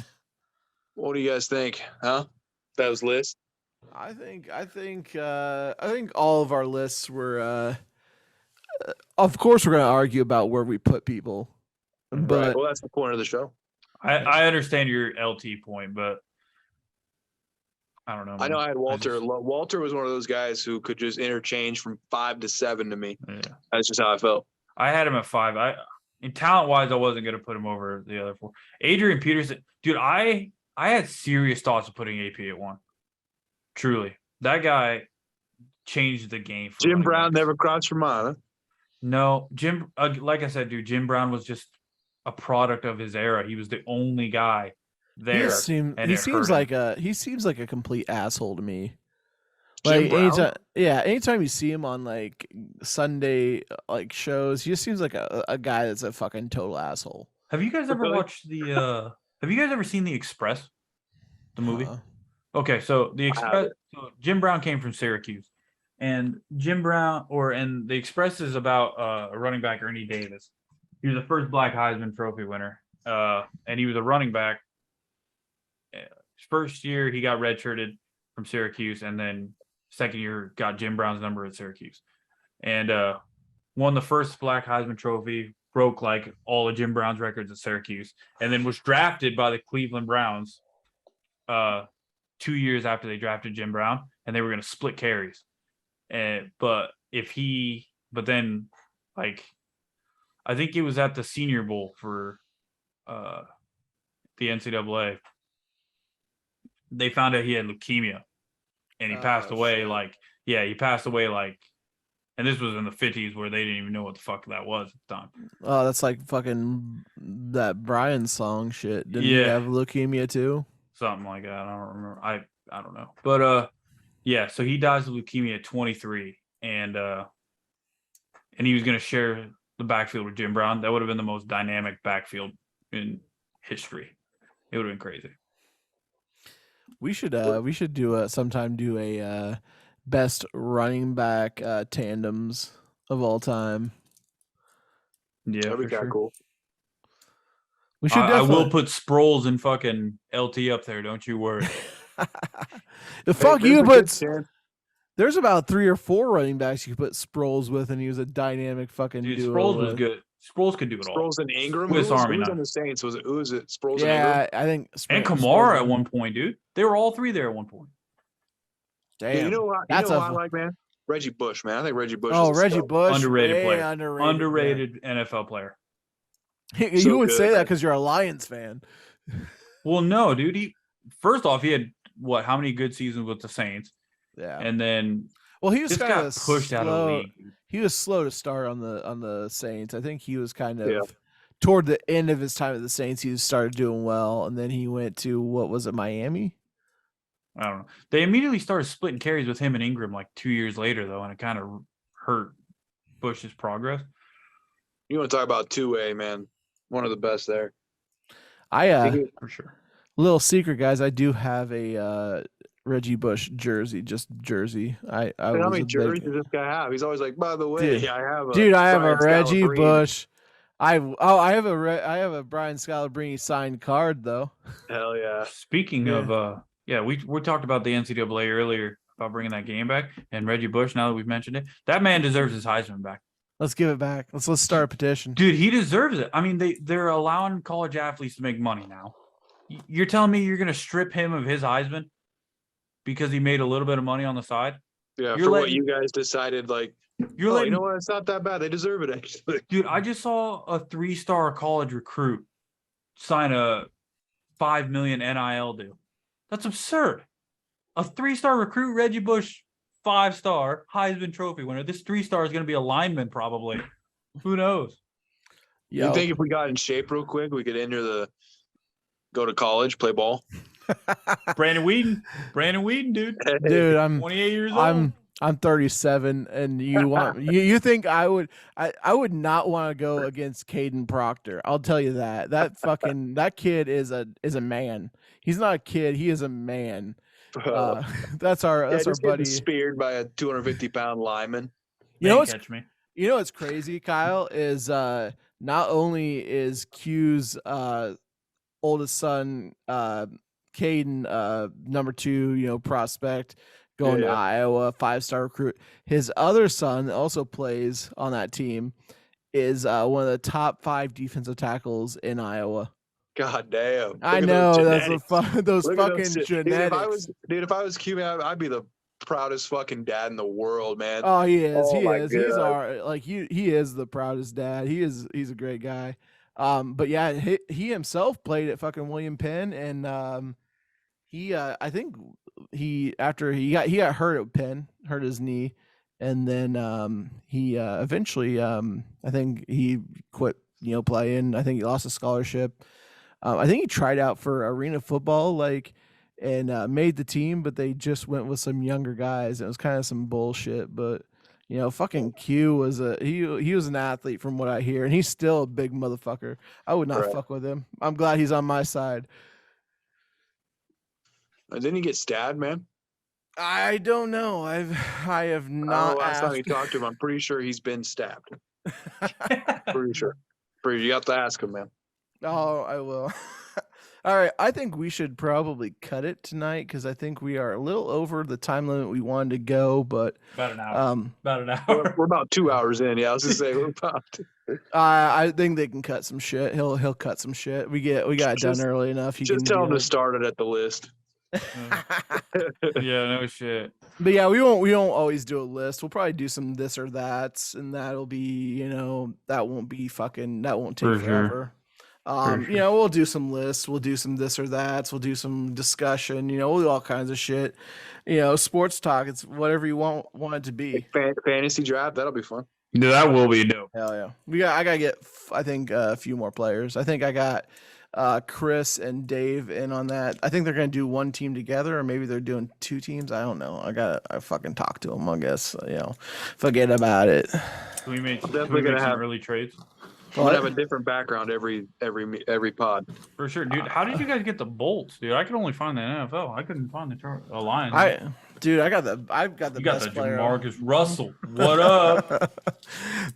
What do you guys think? Huh? Those lists?
I think all of our lists were. Of course, we're going to argue about where we put people, but
Right. Well, that's the point of the show.
I understand your LT point, but I don't know.
I know I had Walter.
just-
Walter was one of those guys who could just interchange from 5 to 7 to me.
Yeah.
That's just how I felt.
I had him at 5. In talent wise, I wasn't going to put him over the other 4. Adrian Peterson, dude, I had serious thoughts of putting AP at 1. Truly, that guy changed the game. For
Jim
running
Brown
backs.
never crossed your mind, huh?
No, Jim. Like I said, dude, Jim Brown was just a product of his era. He was the only guy there.
he seems like a complete asshole to me.
Jim
Like
Brown?
anytime you see him on like Sunday like shows, he just seems like a guy that's a fucking total asshole.
Have you guys ever
Really?
watched the? Have you guys ever seen The Express, the movie?
Uh,
Okay, so The Express.
haven't.
So Jim Brown came from Syracuse, and The Express is about a running back, Ernie Davis. He was the first Black Heisman Trophy winner, and he was a running back. His first year, he got redshirted from Syracuse, and then second year got Jim Brown's number at Syracuse, and won the first Black Heisman Trophy. Broke like all of Jim Brown's records at Syracuse, and then was drafted by the Cleveland Browns. 2 years after they drafted Jim Brown, and they were going to split carries. But then like, I think it was at the Senior Bowl for the NCAA. They found out he had leukemia, and he passed away.
Shit.
He passed away and this was in the 50s where they didn't even know what the fuck that was at the time.
Oh, that's like fucking that Brian song shit. Didn't he
Yeah.
have leukemia too?
Something like that. I don't remember. I don't know. But yeah, so he dies of leukemia at 23, and he was gonna share the backfield with Jim Brown. That would have been the most dynamic backfield in history. It would have been crazy.
We should sometime do a best running back tandems of all time.
Yeah,
That'd be
for
kind of
sure.
cool.
We should
I will
definitely.
put Sproles and fucking LT up there. Don't you worry.
The fuck
Hey,
you
there's a good
put.
chance-
There's about 3 or 4 running backs you could put Sproles with, and he was a dynamic fucking
Dude,
duo.
Sproles was
with.
good. Sproles could do it all.
Sproles and Ingram.
Swiss
Who was
Army
on
knife.
the Saints? Who was it? Sproles and Ingram?
Yeah, I think.
And
Sproles-
Kamara at one point, dude. They were all 3 there at one point.
Damn.
Yeah, you know what?
That's
who
a-
I like, man? Reggie Bush, man. I think Reggie Bush.
Oh,
is a
Reggie
stud.
Bush,
Underrated
way
player.
underrated.
Underrated NFL player.
You
So
would
good,
say that
man.
because you're a Lions fan.
Well, no, dude. First off, he had how many good seasons with the Saints,
Yeah.
and then
Well, he was
just
kind
got
of
pushed out of the league. Dude.
He was slow to start on the Saints. I think he was kind of
Yeah.
toward the end of his time at the Saints. He started doing well, and then he went to what was it, Miami?
I don't know. They immediately started splitting carries with him and Ingram like 2 years later, though, and it kind of hurt Bush's progress.
You want to talk about two-way, man? One of the best there.
For sure.
Little secret, guys. I do have a Reggie Bush jersey. I
How
was
many
a
jerseys
big,
does this guy have? He's always like, by the way,
Dude.
I have a
I have a
Brian
Reggie
Scalabrine.
Bush. I have a Brian Scalabrine signed card though.
Hell yeah.
Speaking
Yeah.
of, we talked about the NCAA earlier about bringing that game back, and Reggie Bush. Now that we've mentioned it, that man deserves his Heisman back.
Let's give it back. Let's start a petition.
Dude, he deserves it. I mean, they're allowing college athletes to make money now. You're telling me you're going to strip him of his Heisman because he made a little bit of money on the side?
Yeah,
You're
for what
letting-
you guys decided, like,
You're
oh,
letting,
you know what? It's not that bad. They deserve it, actually.
dude, I just saw a 3-star college recruit sign a $5 million NIL deal. That's absurd. A 3-star recruit, Reggie Bush, 5-star Heisman Trophy winner. This 3-star is going to be a lineman, probably. Who knows?
You think if we got in shape real quick, we could go to college, play ball?
Brandon Whedon, dude.
Dude, I'm
28 years old.
I'm 37, and you think I would not want to go against Caden Proctor. I'll tell you that. That kid is a man. He's not a kid, he is a man. That's our buddy.
Speared by a 250-pound lineman.
Catch me.
You know what's crazy, Kyle, is not only is Q's oldest son, Caden, number 2, prospect, going to Iowa, 5-star recruit. His other son also plays on that team, is one of the top 5 defensive tackles in Iowa.
God damn!
I know those fucking genetics.
If I was Q, I'd be the proudest fucking dad in the world, man.
Oh, he is. He is. He is the proudest dad. He's a great guy. But yeah, he himself played at fucking William Penn, and I think after he got hurt at Penn, hurt his knee, and then he eventually I think he quit playing. I think he lost a scholarship. I think he tried out for arena football and made the team, but they just went with some younger guys. It was kind of some bullshit, but fucking Q was he was an athlete from what I hear, and he's still a big motherfucker. I would not fuck with him. I'm glad he's on my side.
Didn't he get stabbed, man?
I don't know. I have not.
Last time he talked to him, I'm pretty sure he's been stabbed. Pretty sure. You have to ask him, man.
Oh, I will. All right, I think we should probably cut it tonight because I think we are a little over the time limit we wanted to go. But
about an hour.
We're about 2 hours in. Yeah, I was gonna say we're about.
I think they can cut some shit. He'll cut some shit. We got it done early enough.
Just tell him to start it at the list.
Yeah, no shit.
But yeah, we won't always do a list. We'll probably do some this or that's, and that'll be that won't take forever. We'll do some lists, we'll do some this or that's, we'll do some discussion, we'll do all kinds of shit. Sports talk, it's whatever you want it to be.
Fantasy draft, that'll be fun.
Yeah, that will be dope.
Hell yeah. I gotta get I think a few more players. I think I got Chris and Dave in on that. I think they're gonna do one team together, or maybe they're doing 2 teams. I don't know. I fucking talk to them, I guess. Forget about it.
We make some early trades.
We'll have a different background every pod.
For sure, dude. How did you guys get the bolts, dude? I could only find the NFL. I couldn't find the line.
I got the best player.
Jamarcus Russell. What up?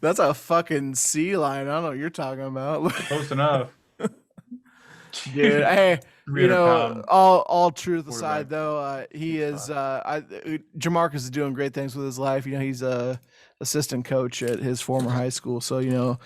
That's a fucking C line. I don't know what you're talking about.
Close enough.
Dude, hey, all truth aside though, he is Jamarcus is doing great things with his life. He's a assistant coach at his former high school, so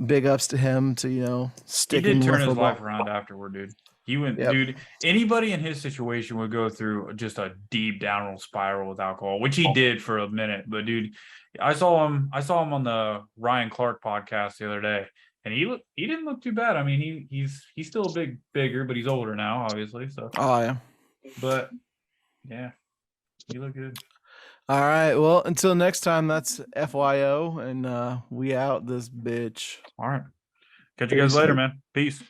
big ups to him to stick.
He did turn his life around afterward, dude. He went, dude. Anybody in his situation would go through just a deep downward spiral with alcohol, which he did for a minute. But dude, I saw him on the Ryan Clark podcast the other day, and he didn't look too bad. I mean, he's still a bigger, but he's older now, obviously. So but yeah, he looked good.
All right. Well, until next time, that's FYO, and we out this bitch.
All right. Catch you guys later, man. Peace.